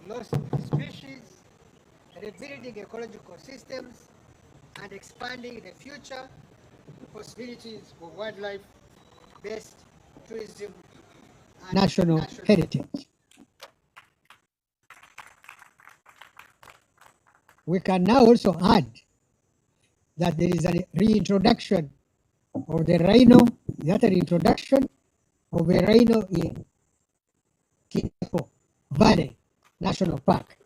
loss of species, rebuilding ecological systems, and expanding the future possibilities of wildlife-based tourism and national heritage. We can now also add that there is a reintroduction of the rhino, the other introduction of a rhino in Kipo Valley National Park.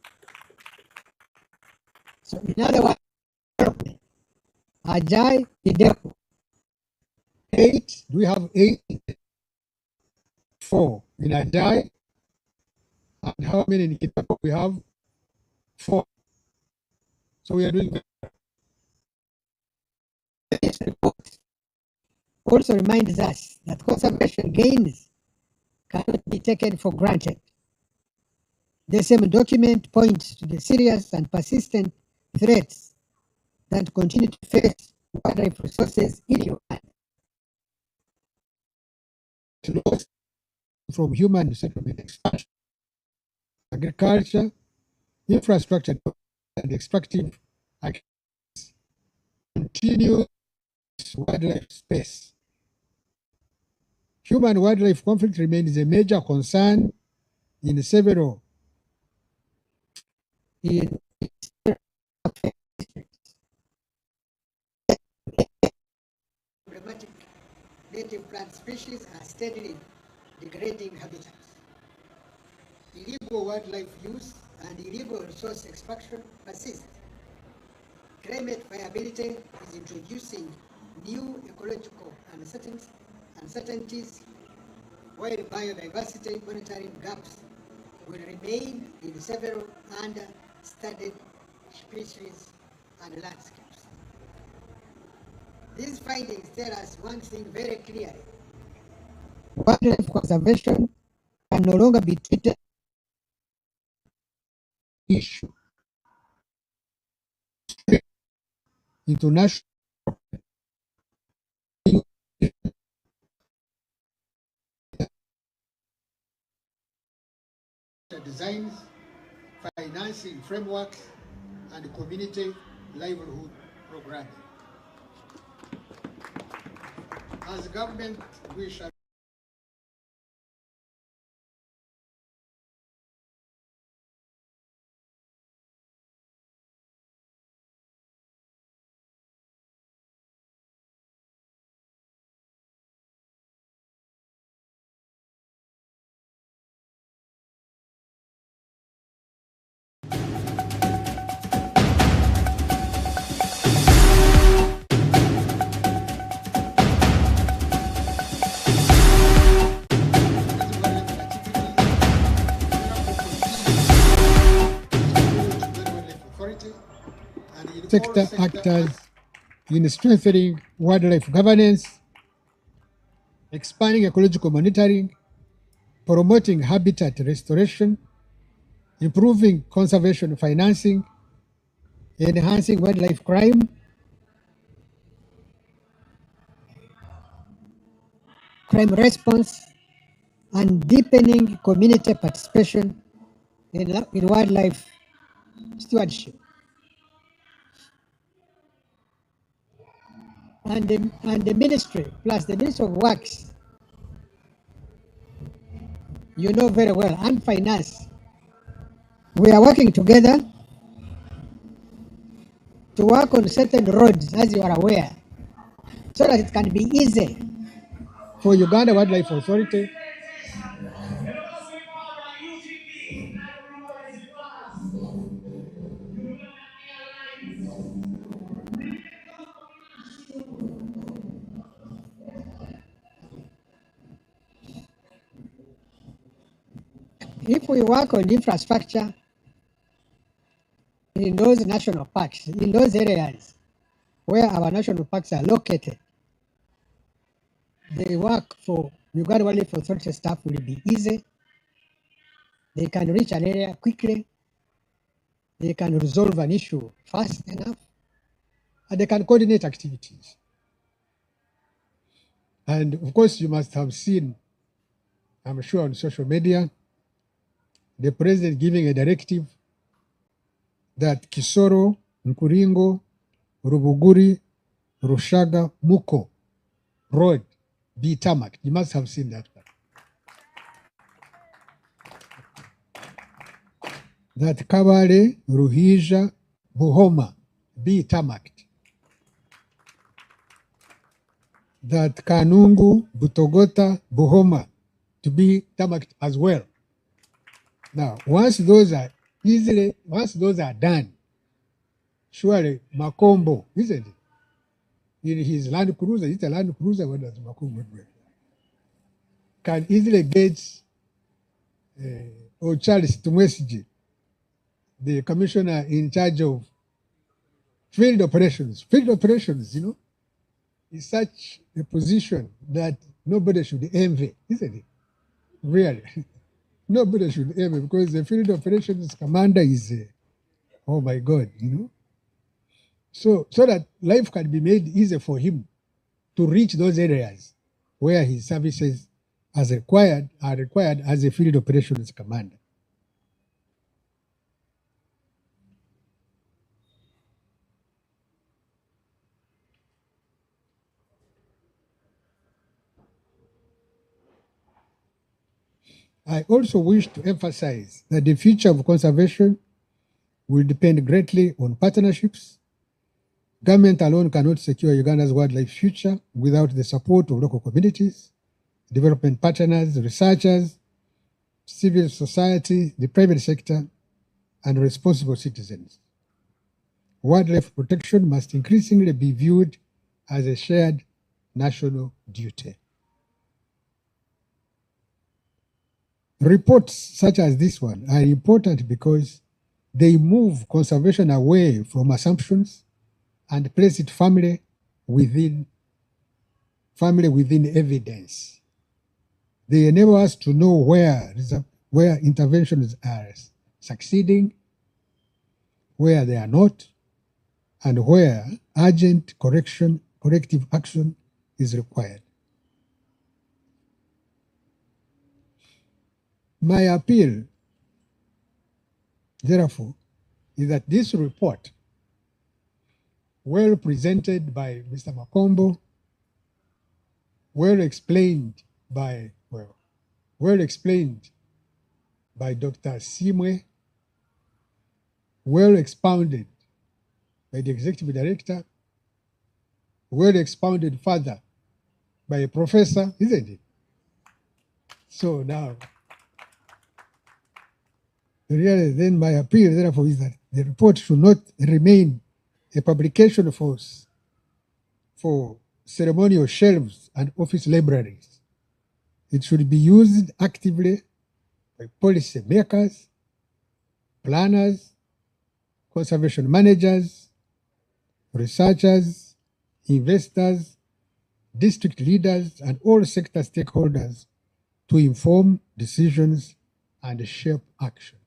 So in other words, Ajay Idepo. 8, do we have 8? 4 in Ajay. And how many in Kitapo? We have 4. So we are doing better. This report also reminds us that conservation gains cannot be taken for granted. The same document points to the serious and persistent threats that continue to face wildlife resources in Uganda. Loss from human settlement expansion, agriculture, infrastructure, and extractive activities continue wildlife space. Human-wildlife conflict remains a major concern in several problematic native plant species are steadily degrading habitats. Illegal wildlife use and illegal resource extraction persist. Climate variability is introducing new ecological uncertainties, while biodiversity monitoring gaps will remain in several under-studied species and landscapes. These findings tell us one thing very clearly. Wildlife conservation can no longer be treated as an issue. International designs, financing frameworks, and community livelihood programming. As government, we shall sector actors in strengthening wildlife governance, expanding ecological monitoring, promoting habitat restoration, improving conservation financing, enhancing wildlife crime response, and deepening community participation in wildlife stewardship. And the ministry, plus the Ministry of Works, you know very well, and finance, we are working together to work on certain roads, as you are aware, so that it can be easy for Uganda Wildlife Authority if we work on infrastructure in those national parks, in those areas where our national parks are located, the work for Uganda Wildlife Authority staff will be easy. They can reach an area quickly. They can resolve an issue fast enough. And they can coordinate activities. And of course, you must have seen, I'm sure on social media, the president giving a directive that Kisoro, Nkuringo, Rubuguri, Rushaga, Muko road be tarmac. You must have seen that one. That Kabale, Ruhija, Buhoma be tarmac. That Kanungu, Butogota, Buhoma to be tarmac as well. Now, once those are done, surely Makombo, isn't it? In his Land Cruiser, it's a Land Cruiser, what does Makombo do? Can easily get or Charles Tumwesiji, the commissioner in charge of field operations. Field operations, you know, is such a position that nobody should envy, isn't it? Really. Nobody should envy, because the field operations commander is, oh my God, you know. So that life can be made easy for him to reach those areas where his services are required as a field operations commander. I also wish to emphasize that the future of conservation will depend greatly on partnerships. Government alone cannot secure Uganda's wildlife future without the support of local communities, development partners, researchers, civil society, the private sector, and responsible citizens. Wildlife protection must increasingly be viewed as a shared national duty. Reports such as this one are important because they move conservation away from assumptions and place it firmly within evidence. They enable us to know where interventions are succeeding, where they are not, and where urgent corrective action is required. My appeal, therefore, is that this report, well presented by Mr. Makombo, well explained by Dr. Simwe, well expounded by the executive director, well expounded further by a professor, isn't it? So now, really, then my appeal, therefore, is that the report should not remain a publication for ceremonial shelves and office libraries. It should be used actively by policy makers, planners, conservation managers, researchers, investors, district leaders, and all sector stakeholders to inform decisions and shape action.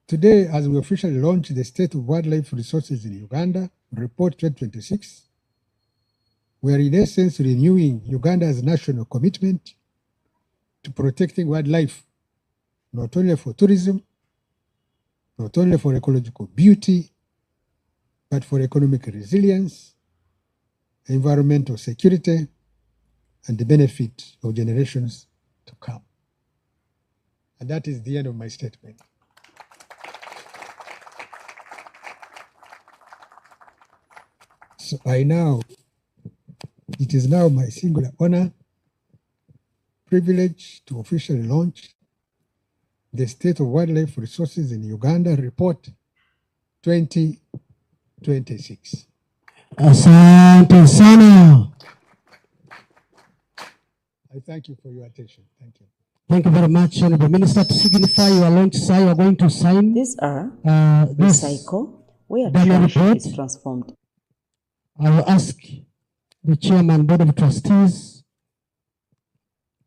Today, as we officially launch the State of Wildlife Resources in Uganda, Report 2026, we are in essence renewing Uganda's national commitment to protecting wildlife, not only for tourism, not only for ecological beauty, but for economic resilience, environmental security, and the benefit of generations to come. And that is the end of my statement. So it is now my singular honor, privilege to officially launch the State of Wildlife Resources in Uganda Report 2026. Asante sana. I thank you for your attention. Thank you. Thank you very much, Honorable Minister. To signify your launch, sir, you are going to sign. These are this recycle, where Daniel trash report. is transformed. I will ask the Chairman, Board of Trustees,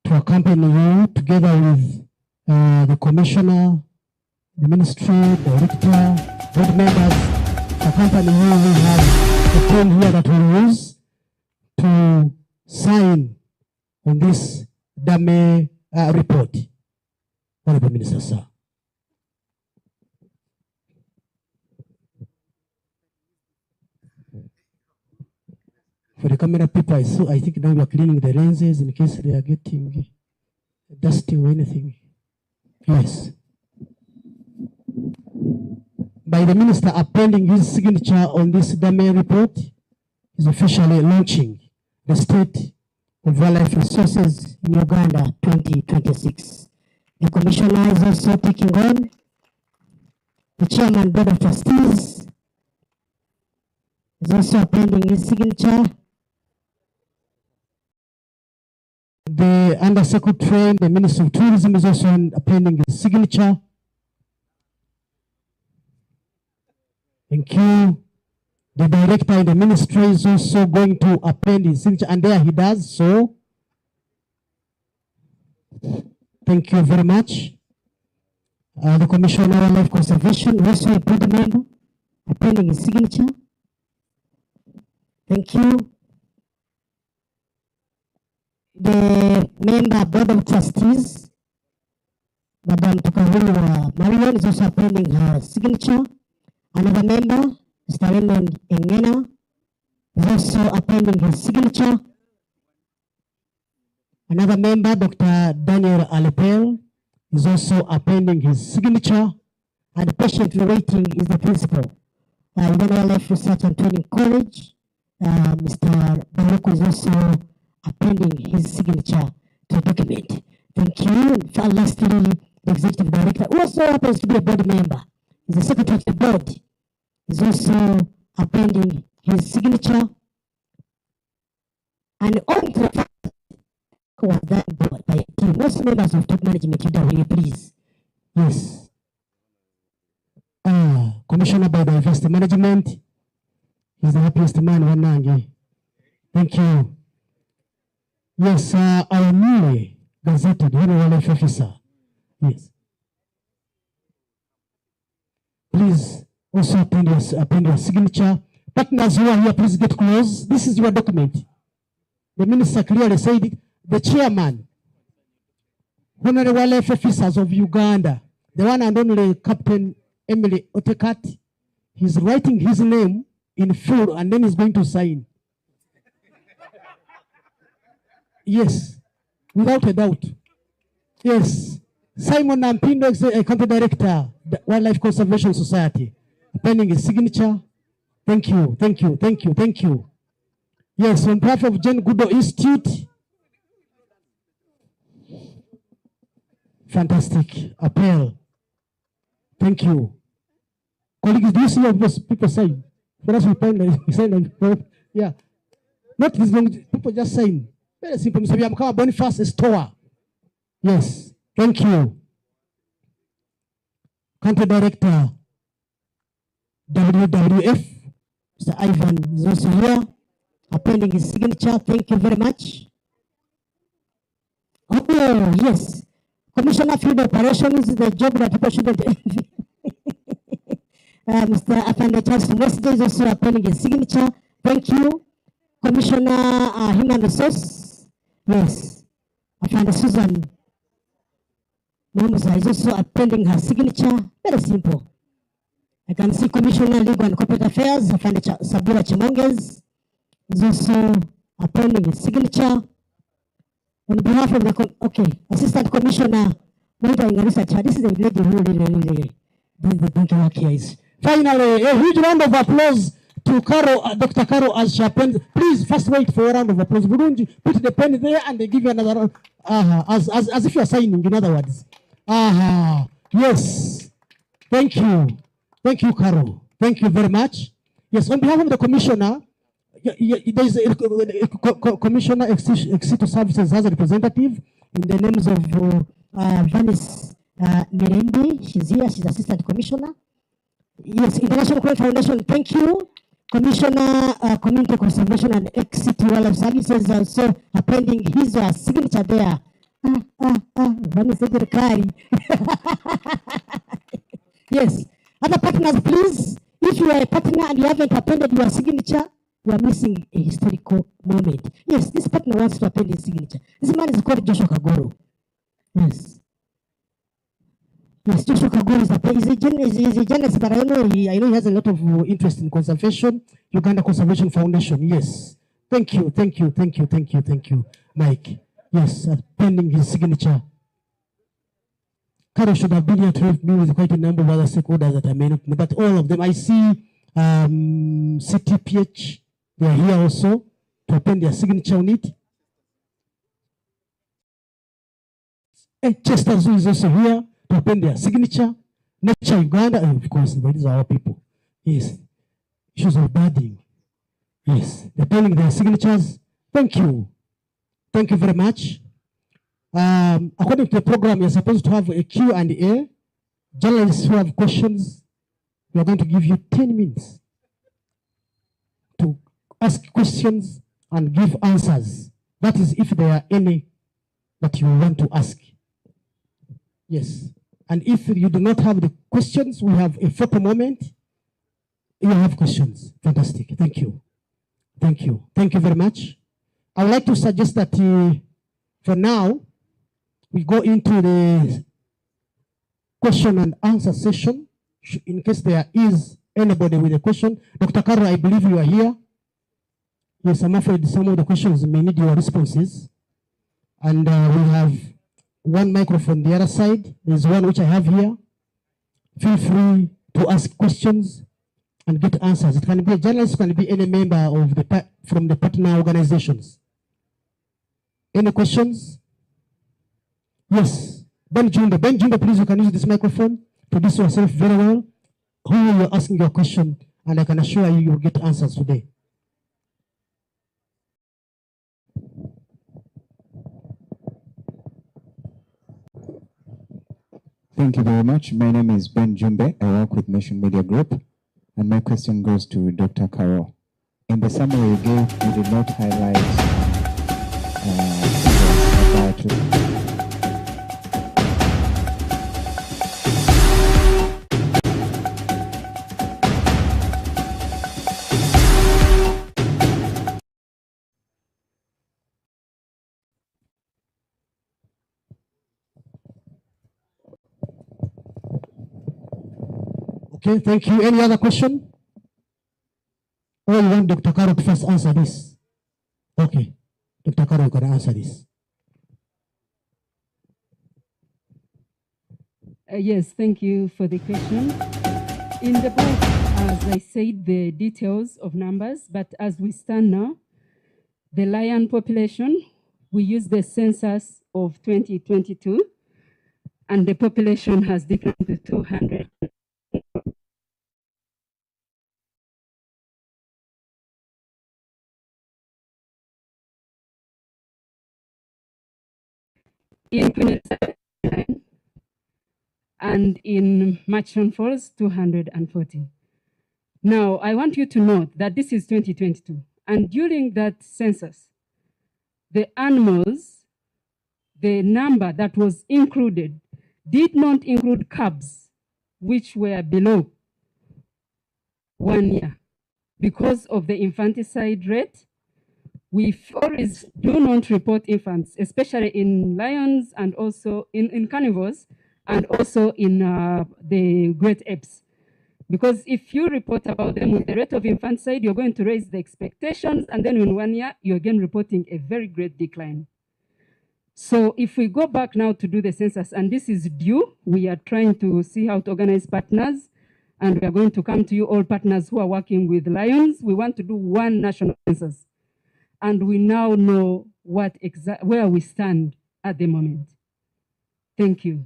to accompany you together with the Commissioner, the Ministry, Director, board members, to accompany you. We have a pen here that we use to sign on this DAME report. Honorable Minister, sir. For the camera people, I think now we are cleaning the lenses in case they are getting dusty or anything. Yes. By the minister appending his signature on this domain report, is officially launching the State of Wildlife Resources in Uganda 2026. The commissioner is also taking on the chairman board of trustees is also appending his signature. The undersecretary, the Minister of Tourism, is also appending his signature. Thank you. The director in the ministry is also going to append his signature, and there he does so. Thank you very much. The Commissioner of Wildlife Conservation, also a board member, appending his signature. Thank you. The member board of trustees, Madam Tukahulu Marion, is also appending her signature. Another member, Mr. Raymond Engena, is also appending his signature. Another member, Dr. Daniel Alepel, is also appending his signature. And patiently waiting is the principal. Uganda Wildlife Research and Training College, Mr. Baruku is also appending his signature to the document. Thank you. And lastly, the executive director, who also happens to be a board member, is the secretary of the board, is also appending his signature. And on to the fact was that board by a team. Most members of top management, you please. Yes. Commissioner by the Investment Management. He's the happiest man, Wanangi. Thank you. Yes, our newly gazetted wildlife officer. Yes. Please also append your signature. Partners who are here, please get close. This is your document. The minister clearly said it. The chairman, honorary wildlife officers of Uganda, the one and only Captain Emily Otekat, he's writing his name in full and then he's going to sign. Yes, without a doubt. Yes, Simon Nampindo, Country Director, the Wildlife Conservation Society, appending his signature. Thank you, thank you, thank you, thank you. Yes, on behalf of Jane Goodall Institute, fantastic appeal. Thank you. Colleagues, do you see what people say? For us, we sign. Yeah. Not this long, people just saying. Very simple. Mr. Biamkawa Boniface Store. Yes. Thank you. Country Director, WWF, Mr. Ivan is also here, appending his signature. Thank you very much. Oh, yes. Commissioner Field Operations is the job that people shouldn't envy. Mr. Afande Charles Mosde is also appending his signature. Thank you. Commissioner Human Resource. Yes. Afande Susan Momusa is also appending her signature. Very simple. I can see Commissioner Legal and Corporate Affairs, Afande Sabura Chimonges, is also appending his signature. On behalf of the Assistant Commissioner, monitoring and research, this is a lady who really does the work here. Finally, a huge round of applause to Carol, Dr. Carol as she appends. Please first wait for a round of applause. Burunji, put the pen there and they give you another round, as if you are signing, in other words. Yes. Thank you. Thank you, Carol. Thank you very much. Yes, on behalf of the Commissioner, there is a Commissioner Exito Services has a representative in the names of Venice Mirembe. She's here. She's Assistant Commissioner. Yes, International Crime Foundation. Thank you. Commissioner Community Conservation and Exito Wildlife Services also appending his signature there. Venice Secretary. Yes. Other partners, please. If you are a partner and you haven't appended your signature, you are missing a historical moment. Yes, this partner wants to append his signature. This man is called Joshua Kagoro. Yes. Yes, Joshua Kagor is a journalist, but I know he has a lot of interest in conservation, Uganda Conservation Foundation. Yes. Thank you, thank you, thank you, thank you, thank you, Mike. Yes, pending his signature. Carol should have been here to help me with quite a number of other stakeholders that I may not know, but all of them. I see CTPH, they are here also to append their signature on it. Chester Zoo is also here to append their signature. Nature Uganda, and of course, these are our people. Yes. Issues of birding. Yes. They're appending their signatures. Thank you. Thank you very much. According to the program, you're supposed to have a Q&A. Journalists who have questions, we are going to give you 10 minutes to ask questions and give answers. That is if there are any that you want to ask. Yes. And if you do not have the questions, we have a photo moment. You have questions. Fantastic. Thank you. Thank you. Thank you very much. I would like to suggest that for now, we go into the question and answer session. In case there is anybody with a question. Dr. Karo, I believe you are here. Yes, I'm afraid some of the questions may need your responses. And we have one microphone the other side. There's one which I have here. Feel free to ask questions and get answers. It can be a journalist, it can be any member of from the partner organizations. Any questions? Yes. Ben Jumbe, please, you can use this microphone to introduce yourself very well. Who are you asking your question? And I can assure you, you'll get answers today. Thank you very much. My name is Ben Jumbe. I work with Nation Media Group. And my question goes to Dr. Carol. In the summary you gave, you did not highlight about Okay, thank you. Any other question? Or you want Dr. Karo to first answer this? Okay, Dr. Karo, you can answer this. Yes, thank you for the question. In the book, as I said, the details of numbers, but as we stand now, the lion population, we use the census of 2022, and the population has declined to 200. In 2017, and in Machon Falls, 240. Now, I want you to note that this is 2022, and during that census, the animals, the number that was included did not include cubs, which were below 1 year. Because of the infanticide rate, we always do not report infants, especially in lions and also in carnivores, and also in the great apes. Because if you report about them with the rate of infanticide, you're going to raise the expectations, and then in 1 year, you're again reporting a very great decline. So if we go back now to do the census, and this is due, we are trying to see how to organize partners, and we are going to come to you all partners who are working with lions. We want to do one national census. And we now know where we stand at the moment. Thank you.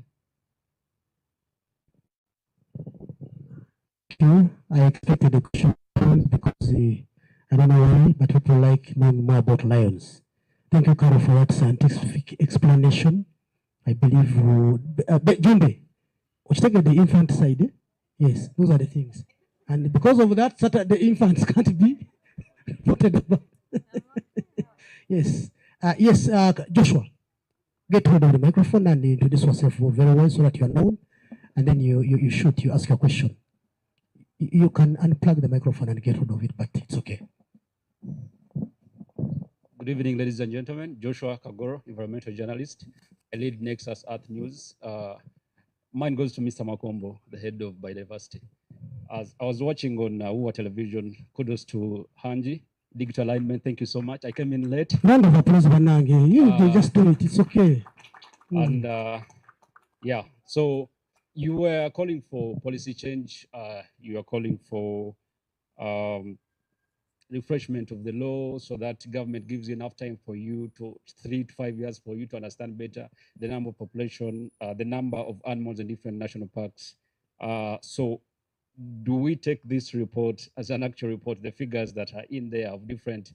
I expected the question because I don't know why, but people like knowing more about lions. Thank you, Carol, for that scientific explanation. I believe, Jumbe, which take the infant side, eh? Yes, those are the things. And because of that, the infants can't be reported about. Yes, yes, Joshua, get hold of the microphone and introduce yourself very well so that you are known. And then you shoot, you ask your question. You can unplug the microphone and get hold of it, but it's okay. Good evening, ladies and gentlemen. Joshua Kagoro, environmental journalist. I lead Nexus Earth News. Mine goes to Mr. Makombo, the head of biodiversity. As I was watching on UWA television, kudos to Hanji, digital alignment. Thank you so much. I came in late. Round of applause, Banange. You just do it. It's okay. And yeah, so you were calling for policy change. You are calling for refreshment of the law so that government gives you enough time for you to 3 to 5 years for you to understand better the number of population, the number of animals in different national parks. So do we take this report as an actual report, the figures that are in there of different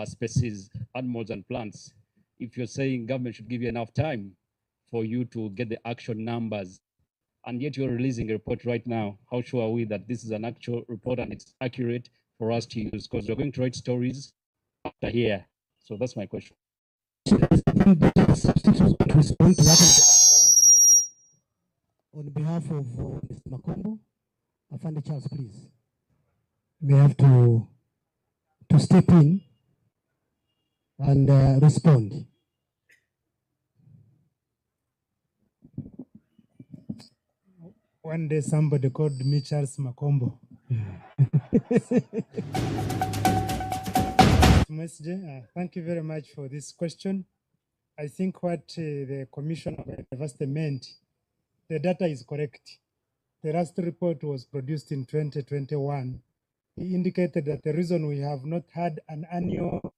species, animals and plants? If you're saying government should give you enough time for you to get the actual numbers, and yet you're releasing a report right now, how sure are we that this is an actual report and it's accurate for us to use? Because we're going to write stories after here. So that's my question. Respond to that on behalf of Mr. Makombo. Afande Charles, please. We have to step in and respond. One day somebody called me Charles Makombo. Thank you very much for this question. I think what the Commission of Biodiversity meant, the data is correct. The last report was produced in 2021. He indicated that the reason we have not had an annual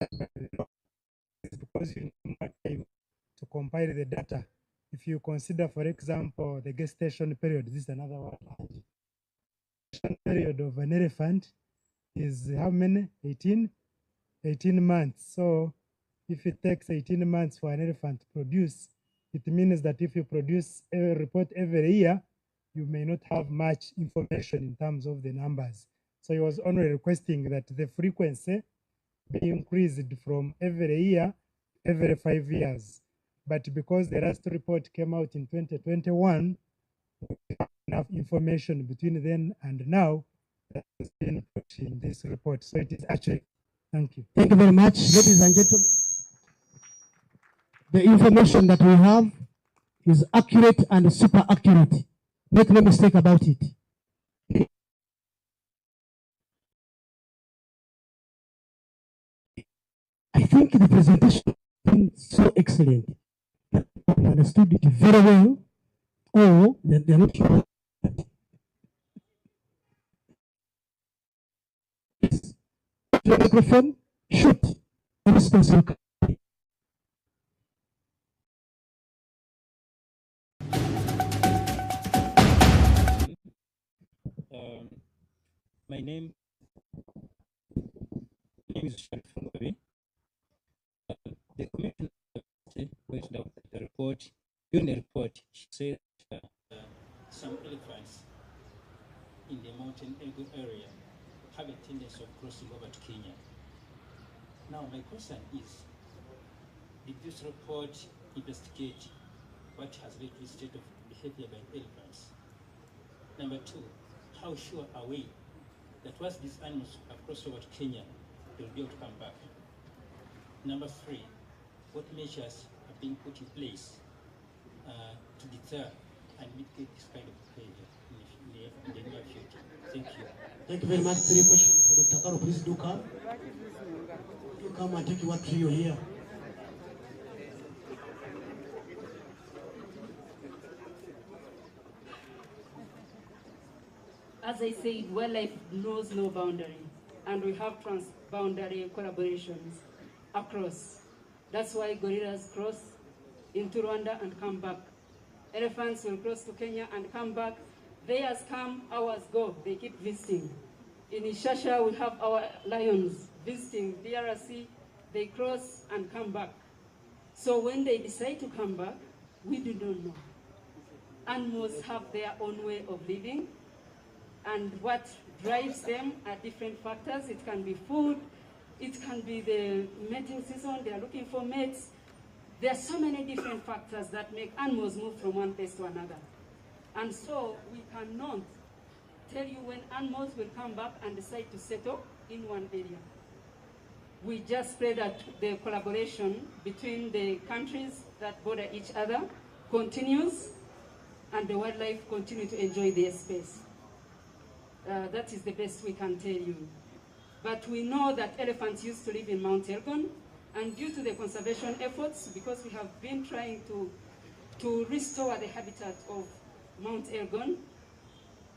is because you need more time to compile the data. If you consider, for example, the gestation period, this is another one. The period of an elephant is how many? 18 months. So if it takes 18 months for an elephant to produce, it means that if you produce a report every year, you may not have much information in terms of the numbers. So he was only requesting that the frequency be increased from every year, every 5 years. But because the last report came out in 2021, we have enough information between then and now that has been put in this report. So it is actually, thank you. Thank you very much, ladies and gentlemen. The information that we have is accurate and super accurate. Make no mistake about it. I think the presentation has been so excellent. I understood it very well, or they're not sure. The microphone, shoot. Responsible. My name is Sharif Ngawi. The commission went down the report. During the report, she said some elephants in the mountain area have a tendency of crossing over to Kenya. Now, my question is, did this report investigate what has led to the state of behavior by elephants? Number two, how sure are we that once these animals have crossed over to Kenya, they will be able to come back? Number three, what measures are being put in place to deter and mitigate this kind of behavior in the near future? Thank you. Thank you very much. 3 questions for Dr. Karo. Please do come. You come and take what trio here. As I said, wildlife knows no boundary, and we have trans-boundary collaborations across. That's why gorillas cross into Rwanda and come back. Elephants will cross to Kenya and come back. Theirs come, ours go. They keep visiting. In Ishasha, we have our lions visiting DRC. They cross and come back. So when they decide to come back, we do not know. Animals have their own way of living, and what drives them are different factors. It can be food, it can be the mating season, they are looking for mates. There are so many different factors that make animals move from one place to another. And so we cannot tell you when animals will come back and decide to settle in one area. We just pray that the collaboration between the countries that border each other continues, and the wildlife continue to enjoy their space. That is the best we can tell you. But we know that elephants used to live in Mount Elgon, and due to the conservation efforts, because we have been trying to restore the habitat of Mount Elgon,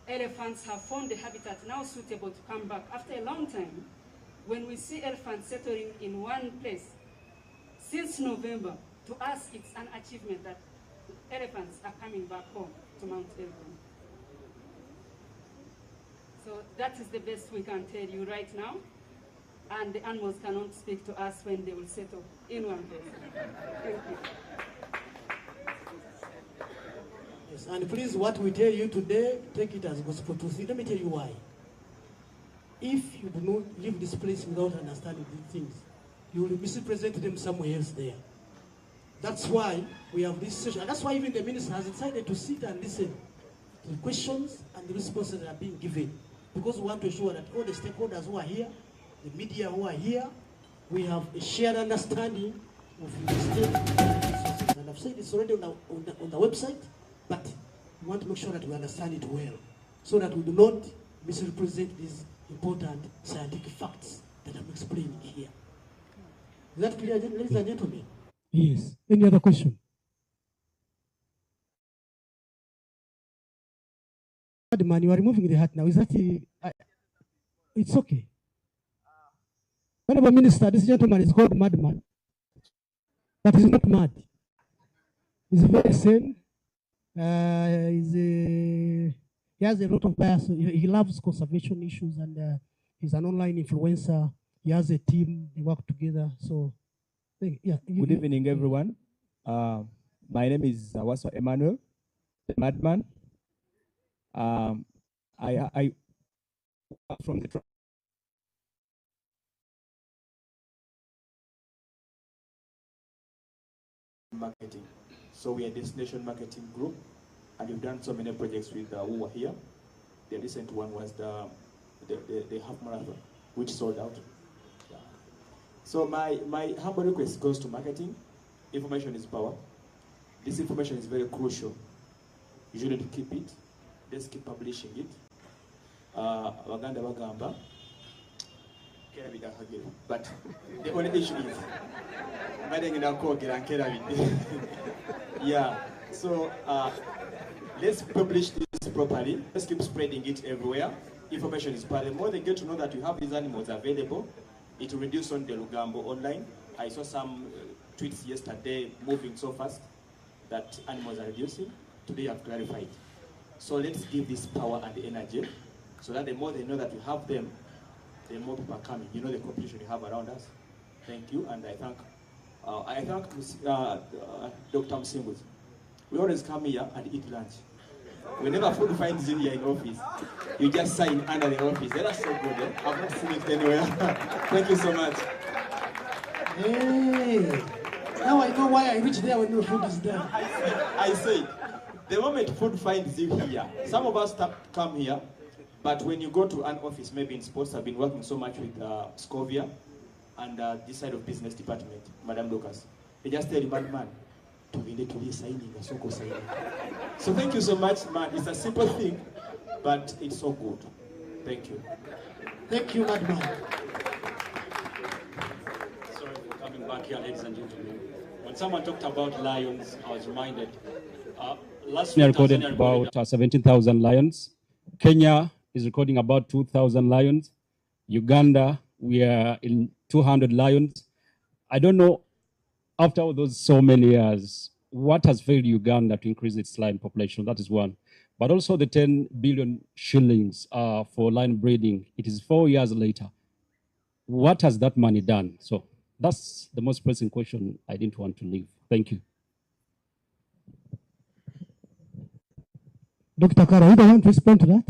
elephants have found the habitat now suitable to come back after a long time. When we see elephants settling in one place, since November, to us it's an achievement that elephants are coming back home to Mount Elgon. So that is the best we can tell you right now. And the animals cannot speak to us when they will settle in one place. Thank you. Yes, and please, what we tell you today, take it as gospel truth. Let me tell you why. If you do not leave this place without understanding these things, you will misrepresent them somewhere else there. That's why we have this session. And that's why even the minister has decided to sit and listen to the questions and the responses that are being given. Because we want to ensure that all the stakeholders who are here, the media who are here, we have a shared understanding of the state resources. And I've said this already on the website, but we want to make sure that we understand it well, so that we do not misrepresent these important scientific facts that I'm explaining here. Is that clear, ladies and gentlemen? Yes. Any other question? Man, you are removing the hat now. Is that it's okay. Whenever minister, this gentleman is called madman, but he's not mad. He's very sane. He has a lot of bias. He loves conservation issues, and he's an online influencer. He has a team. They work together. So, yeah. Good evening, everyone. My name is Waso Emmanuel, the madman. I work from the marketing. So we are a destination marketing group, and we've done so many projects with who are here. The recent one was the half marathon, which sold out. Yeah. So my humble request goes to marketing. Information is power. This information is very crucial. You shouldn't keep it. Let's keep publishing it. Uganda bagamba. But the only issue is, yeah. So let's publish this properly. Let's keep spreading it everywhere. Information is part. The more they get to know that you have these animals available, it will reduce on the Lugambo online. I saw some tweets yesterday moving so fast that animals are reducing. Today I've clarified. So let's give this power and the energy, so that the more they know that you have them, the more people are coming. You know the competition you have around us. Thank you, and I thank Dr. Msimbus. We always come here and eat lunch. Whenever food finds you here in office, you just sign under the office. That's so good. Eh? I've not seen it anywhere. Thank you so much. Hey, now I know why I reach there when the food is done. I say, the moment food finds you here, some of us come here, but when you go to an office, maybe in sports, I've been working so much with Scovia and this side of business department, Madam Lucas. They just tell you, man, so thank you so much, man. It's a simple thing, but it's so good. Thank you. Thank you, madman. Sorry for coming back here, ladies and gentlemen. When someone talked about lions, I was reminded. Last year recorded about 17,000 lions. Kenya is recording about 2,000 lions. Uganda, we are in 200 lions. I don't know, after all those so many years, what has failed Uganda to increase its lion population? That is one. But also the 10 billion shillings for lion breeding. It is 4 years later. What has that money done? So that's the most pressing question I didn't want to leave. Thank you. Dr. Kara, you don't want to respond to that?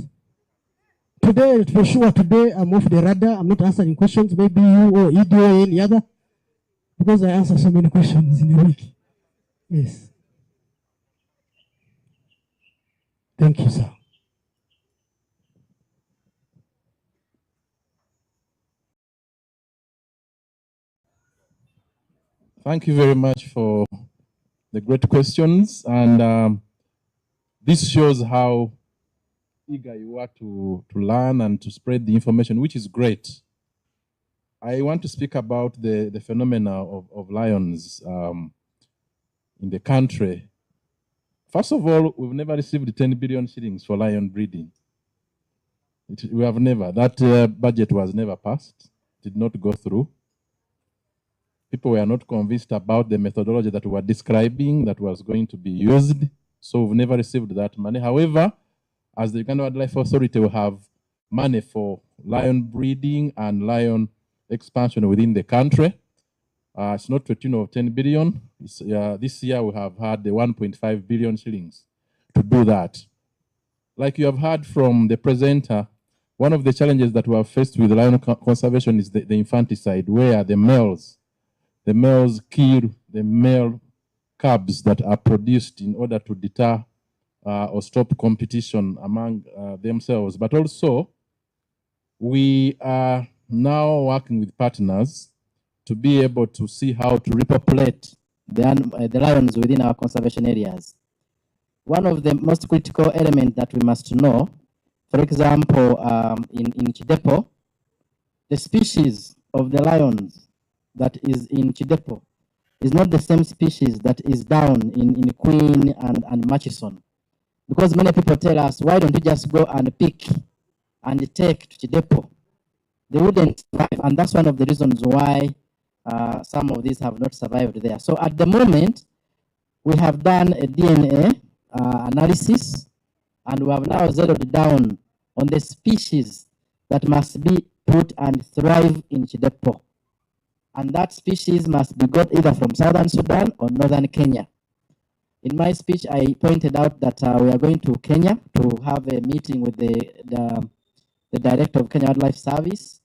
Today, for sure, today I'm off the radar. I'm not answering questions. Maybe you or Ido or any other. Because I answer so many questions in a week. Yes. Thank you, sir. Thank you very much for the great questions. And This shows how eager you are to learn and to spread the information, which is great. I want to speak about the phenomena of lions in the country. First of all, we've never received 10 billion shillings for lion breeding. We have never. That budget was never passed, did not go through. People were not convinced about the methodology that we were describing that was going to be used. So we've never received that money. However, as the Uganda Wildlife Authority, we have money for lion breeding and lion expansion within the country. It's not to the tune of 10 billion. This year we have had the 1.5 billion shillings to do that. Like you have heard from the presenter, one of the challenges that we have faced with lion conservation is the infanticide, where the males kill the male cubs that are produced in order to deter or stop competition among themselves. But also, we are now working with partners to be able to see how to repopulate the lions within our conservation areas. One of the most critical elements that we must know, for example, in Chidepo, the species of the lions that is in Chidepo is not the same species that is down in Queen and Murchison. Because many people tell us, why don't you just go and pick and take to Chidepo? They wouldn't survive, and that's one of the reasons why some of these have not survived there. So at the moment, we have done a DNA analysis, and we have now zeroed down on the species that must be put and thrive in Chidepo. And that species must be got either from Southern Sudan or Northern Kenya. In my speech, I pointed out that we are going to Kenya to have a meeting with the director of Kenya Wildlife Service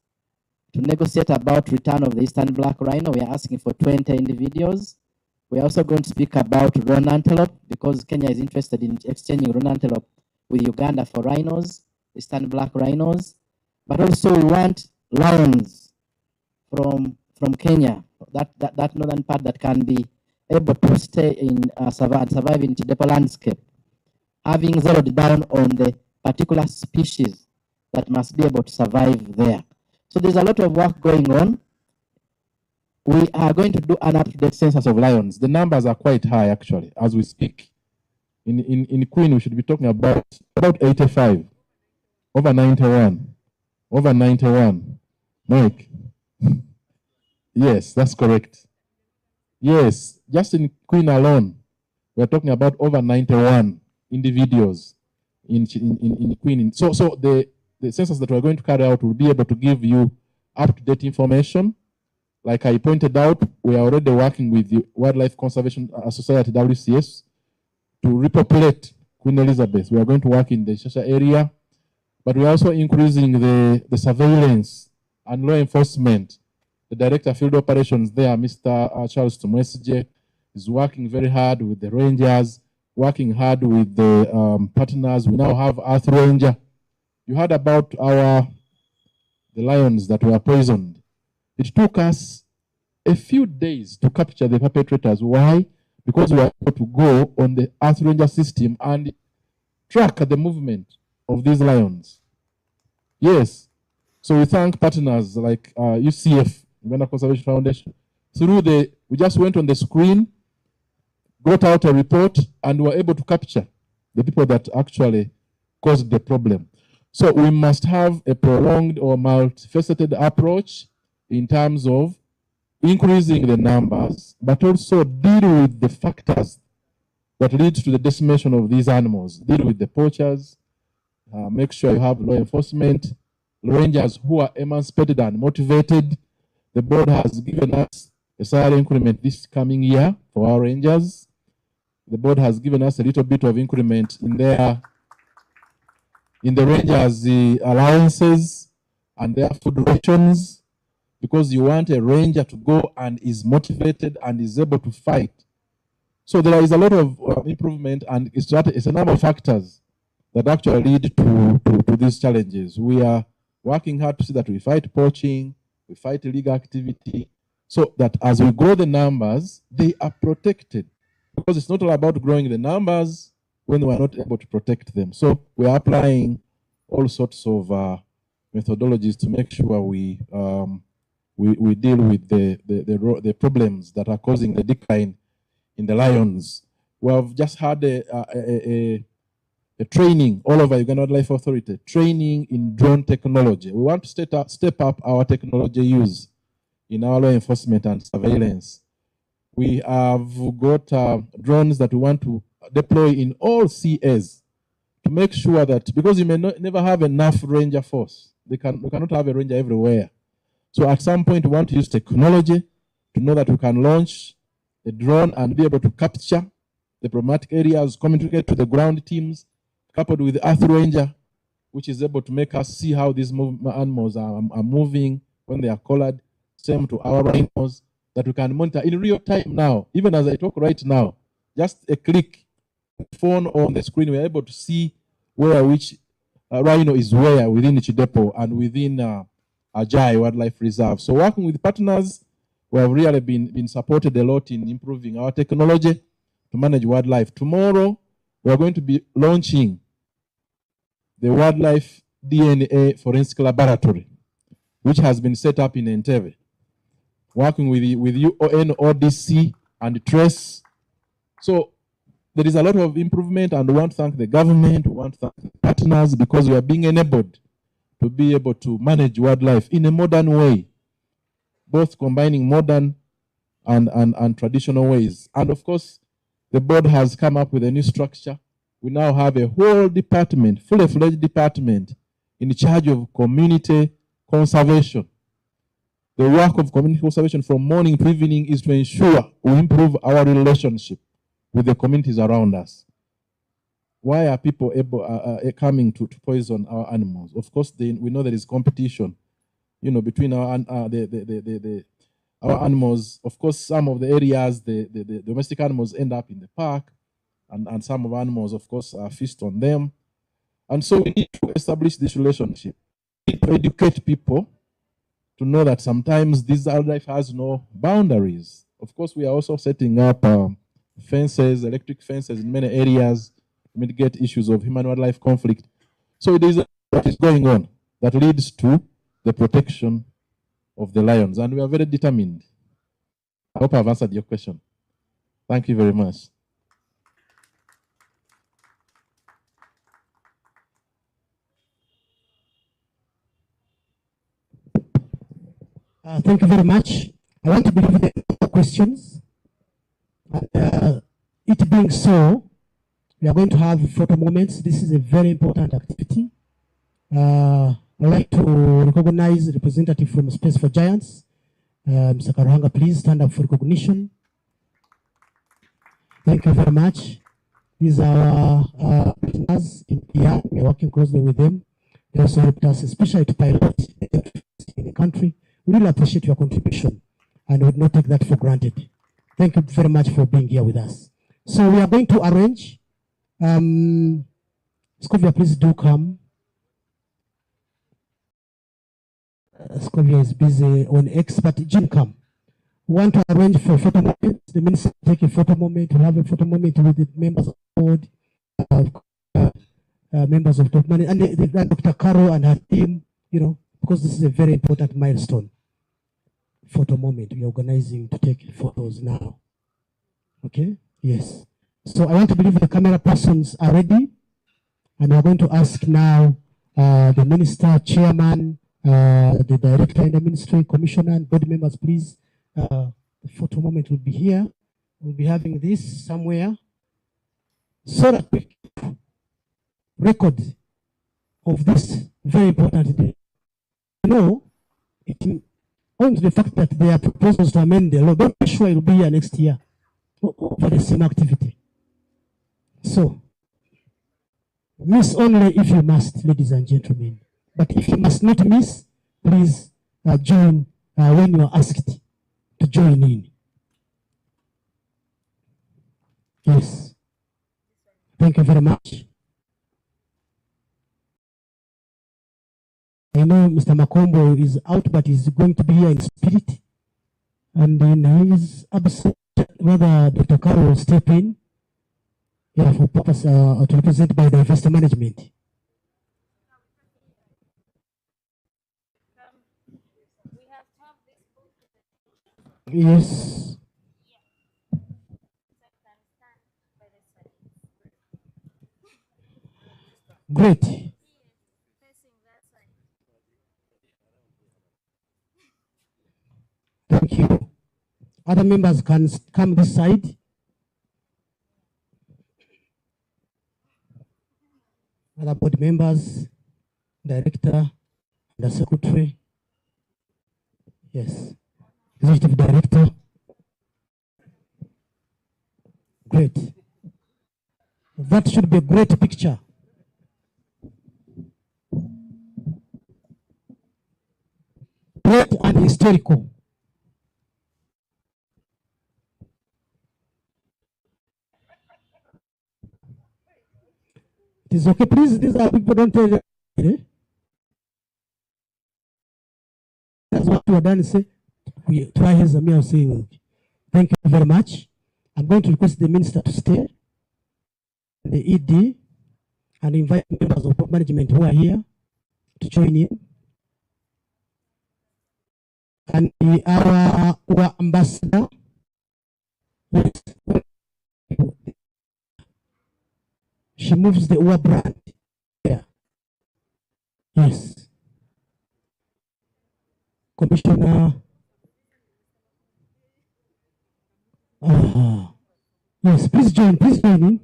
to negotiate about return of the eastern black rhino. We are asking for 20 individuals. We are also going to speak about roan antelope because Kenya is interested in exchanging roan antelope with Uganda for rhinos, eastern black rhinos. But also we want lions from Kenya, that northern part that can be able to stay in survive in Chidepo landscape, having zeroed down on the particular species that must be able to survive there. So there's a lot of work going on. We are going to do an up-to-date census of lions. The numbers are quite high, actually, as we speak. In Queen, we should be talking about 85, over 91, over 91. Mike? Yes, that's correct. Yes, just in Queen alone, we're talking about over 91 individuals in Queen. So the census that we're going to carry out will be able to give you up-to-date information. Like I pointed out, we are already working with the Wildlife Conservation Society, WCS, to repopulate Queen Elizabeth. We are going to work in the Shasha area, but we're also increasing the surveillance and law enforcement. The Director of Field Operations there, Mr. Charles Tumwesije, is working very hard with the rangers, working hard with the partners. We now have Earth Ranger. You heard about the lions that were poisoned. It took us a few days to capture the perpetrators. Why? Because we were able to go on the Earth Ranger system and track the movement of these lions. Yes. So we thank partners like UCF, Uganda Conservation Foundation. We just went on the screen, got out a report, and were able to capture the people that actually caused the problem. So we must have a prolonged or multifaceted approach in terms of increasing the numbers, but also deal with the factors that lead to the decimation of these animals. Deal with the poachers, make sure you have law enforcement, rangers who are emancipated and motivated. The board has given us a salary increment this coming year for our rangers. The board has given us a little bit of increment in the rangers' allowances and their food rations, because you want a ranger to go and is motivated and is able to fight. So there is a lot of improvement, and it's a number of factors that actually lead to these challenges. We are working hard to see that we fight poaching, we fight illegal activity, so that as we grow the numbers, they are protected. Because it's not all about growing the numbers, when we are not able to protect them. So we are applying all sorts of methodologies to make sure we deal with the problems that are causing the decline in the lions. We have just had a training all over Uganda Wildlife Authority, training in drone technology. We want to step up our technology use in our law enforcement and surveillance. We have got drones that we want to deploy in all CAs to make sure that, because you may never have enough ranger force, we cannot have a ranger everywhere. So at some point we want to use technology to know that we can launch a drone and be able to capture the problematic areas, communicate to the ground teams, coupled with the Earth Ranger, which is able to make us see how these animals are moving when they are collared. Same to our rhinos, that we can monitor in real time now. Even as I talk right now, just a click, phone on the screen, we're able to see where which rhino is where within each depot and within Ajai Wildlife Reserve. So working with partners, we have really been supported a lot in improving our technology to manage wildlife. Tomorrow, we are going to be launching the Wildlife DNA Forensic Laboratory, which has been set up in Entebbe, working with UNODC and TRACE. So there is a lot of improvement, and we want to thank the government, we want to thank the partners, because we are being enabled to be able to manage wildlife in a modern way, both combining modern and traditional ways. And of course, the board has come up with a new structure. We now have a whole department, fully fledged department, in charge of community conservation. The work of community conservation from morning to evening is to ensure we improve our relationship with the communities around us. Why are people coming to poison our animals? Of course, we know there is competition, between our animals. Of course, some of the areas, the domestic animals end up in the park, and some of our animals, of course, feast on them. And so we need to establish this relationship. We need to educate people to know that sometimes this wildlife has no boundaries. Of course, we are also setting up fences, electric fences in many areas to mitigate issues of human-wildlife conflict. So it is what is going on that leads to the protection of the lions, and we are very determined. I hope I've answered your question. Thank you very much. Thank you very much. I want to believe the questions. It being so, we are going to have photo moments. This is a very important activity. I'd like to recognize a representative from Space for Giants. Mr. Karuhanga, please stand up for recognition. Thank you very much. These are our partners in PR. We're working closely with them. They also helped us, especially to pilot in the country. We really appreciate your contribution, and would not take that for granted. Thank you very much for being here with us. So we are going to arrange. Scovia, please do come. Scovia is busy on X, but Jim, come. We want to arrange for a photo moment. The minister will take a photo moment. We'll have a photo moment with the members of the board, members of top management, and Dr. Caro and her team, because this is a very important milestone. Photo moment. We are organizing to take photos now. Okay? Yes. So I want to believe the camera persons are ready, and we're going to ask now the minister, chairman, the director in the ministry, commissioner, and board members, please. The photo moment will be here. We'll be having this somewhere, so that we keep record of this very important day. It owns the fact that there are proposals to amend the law. Don't be sure it will be here next year for the same activity. So, miss only if you must, ladies and gentlemen. But if you must not miss, please join when you are asked to join in. Yes. Thank you very much. I know Mr. Makombo is out, but he's going to be here in spirit. And in his absence, whether Dr. Caro will step in. Yeah, for purpose to represent by the investor management. Yes. Great. Thank you. Other members can come this side. Other board members, director, the secretary. Yes. Executive director. Great. That should be a great picture. Great and historical. It is okay, please. These are people don't tell you. Eh? That's what we are done. Say, we try his meal saying, thank you very much. I'm going to request the minister to stay, the ED, and invite members of top management who are here to join in. And our ambassador, she moves the UA brand. Yeah. Yes. Commissioner. Yes, please join in.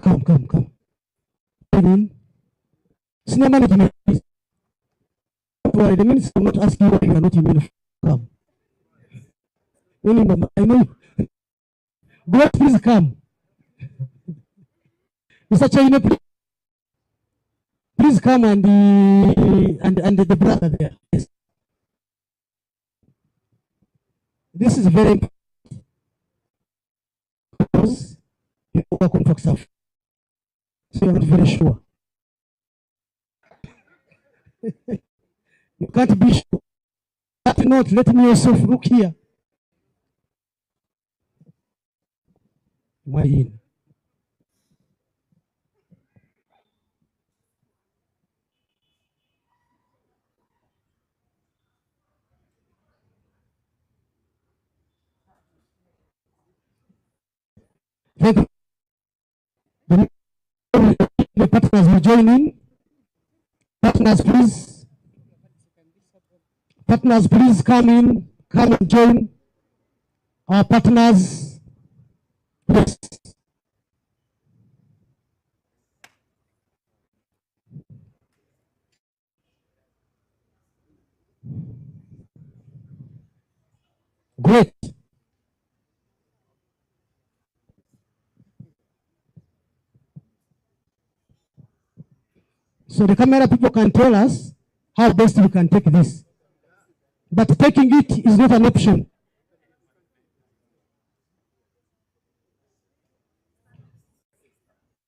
Come. Join in. Senior management, please. Don't worry, the minister will not ask you why you are not in uniform. Come. I know you. God, please come. Mr. China, please come and the brother there. Yes. This is very important because you work on stuff. So you're not very sure. You can't be sure. But not let me yourself look here. Why in? Thank you. The partners will join in. Partners, please. Partners, please come in. Come and join our partners. Yes. Great. So the camera people can tell us how best we can take this. But taking it is not an option.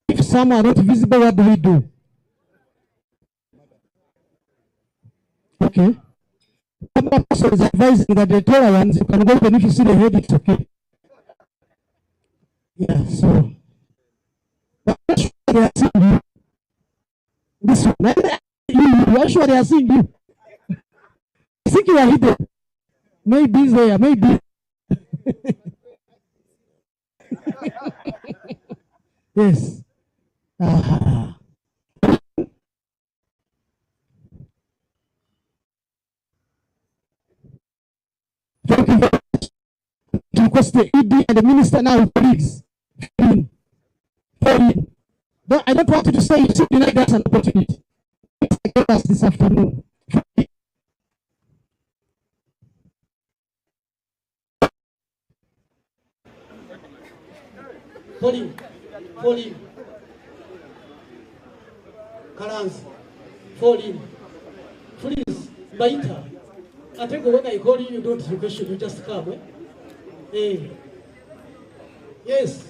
If some are not visible, what do we do? Okay. Camera person is advising that the taller ones, you can go even if you see the head, it's okay. Yeah, so. But I'm sure they are seeing you. This one. You are sure they are seeing you. I think you are hidden. Maybe it's there, maybe. Yes. Thank you very much. To request the ED and the minister now, please. I don't want you to say you should deny that's an opportunity. Give us this afternoon. Pauline. Karanzi. Pauline. Please, Baita. I think when I call you, you don't have question, you just come. Eh? Hey. Yes.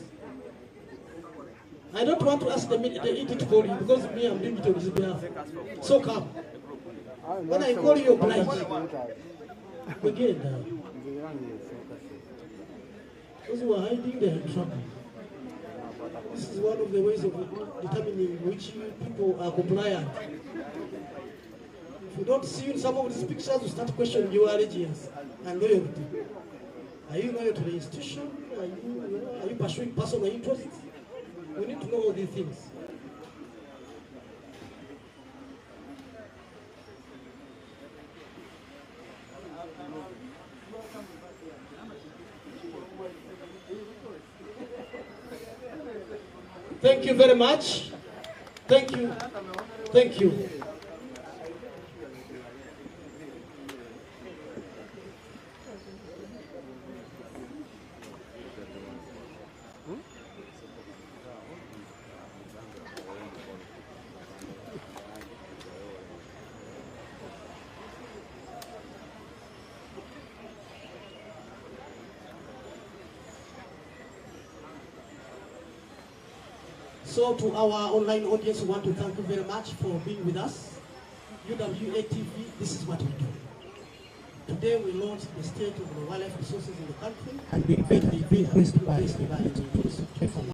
I don't want to ask the ED to call you because me, I'm doing it on his behalf. So come. When I call you, oblige. Again. Those who are hiding, they are in trouble. This is one of the ways of determining which people are compliant. If you don't see in some of these pictures, you start questioning your allegiance and loyalty. Are you loyal to the institution? Are you pursuing personal interests? We need to know all these things. Thank you very much. Thank you. Thank you. So to our online audience, we want to thank you very much for being with us. UWA TV, this is what we do. Today we launched the state of the wildlife resources in the country, and we invite the